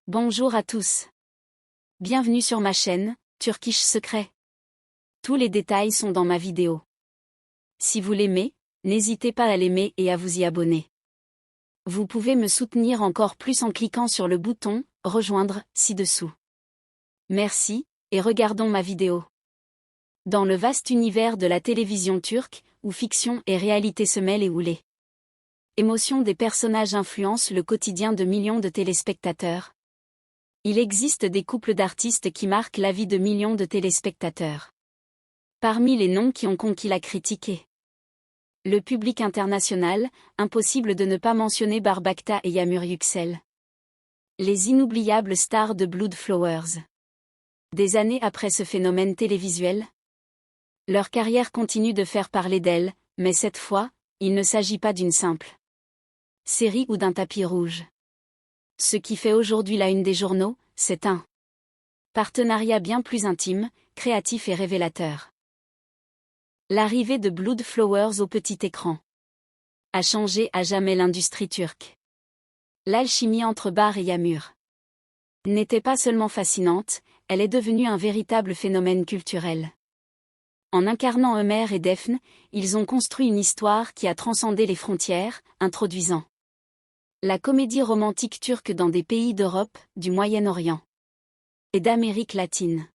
Bonjour à tous. Bienvenue sur ma chaîne, Turkish Secret. Tous les détails sont dans ma vidéo. Si vous l'aimez, n'hésitez pas à l'aimer et à vous y abonner. Vous pouvez me soutenir encore plus en cliquant sur le bouton « Rejoindre » ci-dessous. Merci, et regardons ma vidéo. Dans le vaste univers de la télévision turque, où fiction et réalité se mêlent et houlent. Émotion des personnages influencent le quotidien de millions de téléspectateurs. Il existe des couples d'artistes qui marquent la vie de millions de téléspectateurs. Parmi les noms qui ont conquis la critique, le public international, impossible de ne pas mentionner Barbakta et Yağmur Yüksel. Les inoubliables stars de Blood Flowers. Des années après ce phénomène télévisuel, leur carrière continue de faire parler d'elles, mais cette fois, il ne s'agit pas d'une simple série ou d'un tapis rouge. Ce qui fait aujourd'hui la une des journaux, c'est un partenariat bien plus intime, créatif et révélateur. L'arrivée de Blood Flowers au petit écran a changé à jamais l'industrie turque. L'alchimie entre Bar et Yağmur n'était pas seulement fascinante, elle est devenue un véritable phénomène culturel. En incarnant Ömer et Defne, ils ont construit une histoire qui a transcendé les frontières, introduisant la comédie romantique turque dans des pays d'Europe, du Moyen-Orient et d'Amérique latine.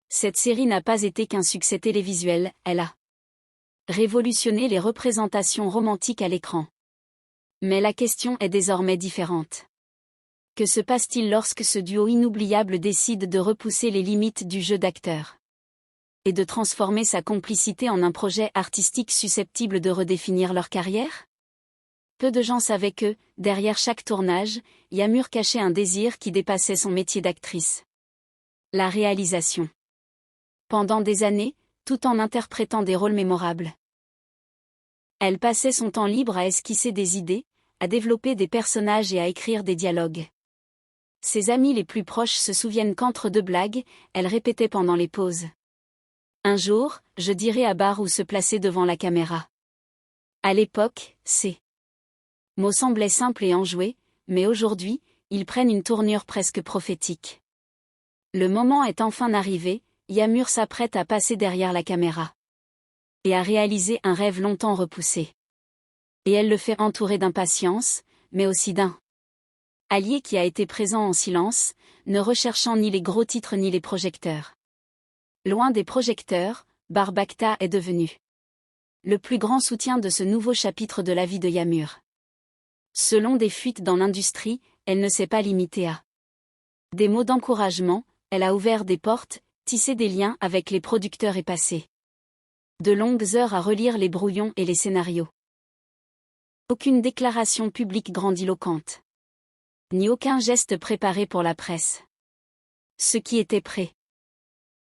Cette série n'a pas été qu'un succès télévisuel, elle a révolutionné les représentations romantiques à l'écran. Mais la question est désormais différente. Que se passe-t-il lorsque ce duo inoubliable décide de repousser les limites du jeu d'acteur et de transformer sa complicité en un projet artistique susceptible de redéfinir leur carrière? Peu de gens savaient que, derrière chaque tournage, Yağmur cachait un désir qui dépassait son métier d'actrice. La réalisation. Pendant des années, tout en interprétant des rôles mémorables, elle passait son temps libre à esquisser des idées, à développer des personnages et à écrire des dialogues. Ses amis les plus proches se souviennent qu'entre deux blagues, elle répétait pendant les pauses. Un jour, je dirai à Bar où se placer devant la caméra. À l'époque, ces mots semblaient simples et enjoués, mais aujourd'hui, ils prennent une tournure presque prophétique. Le moment est enfin arrivé, Yağmur s'apprête à passer derrière la caméra et à réaliser un rêve longtemps repoussé. Et elle le fait entourée d'impatience, mais aussi d'un allié qui a été présent en silence, ne recherchant ni les gros titres ni les projecteurs. Loin des projecteurs, Barbakta est devenu le plus grand soutien de ce nouveau chapitre de la vie de Yağmur. Selon des fuites dans l'industrie, elle ne s'est pas limitée à des mots d'encouragement, elle a ouvert des portes, tissé des liens avec les producteurs et passé de longues heures à relire les brouillons et les scénarios. Aucune déclaration publique grandiloquente, ni aucun geste préparé pour la presse. Ce qui était prêt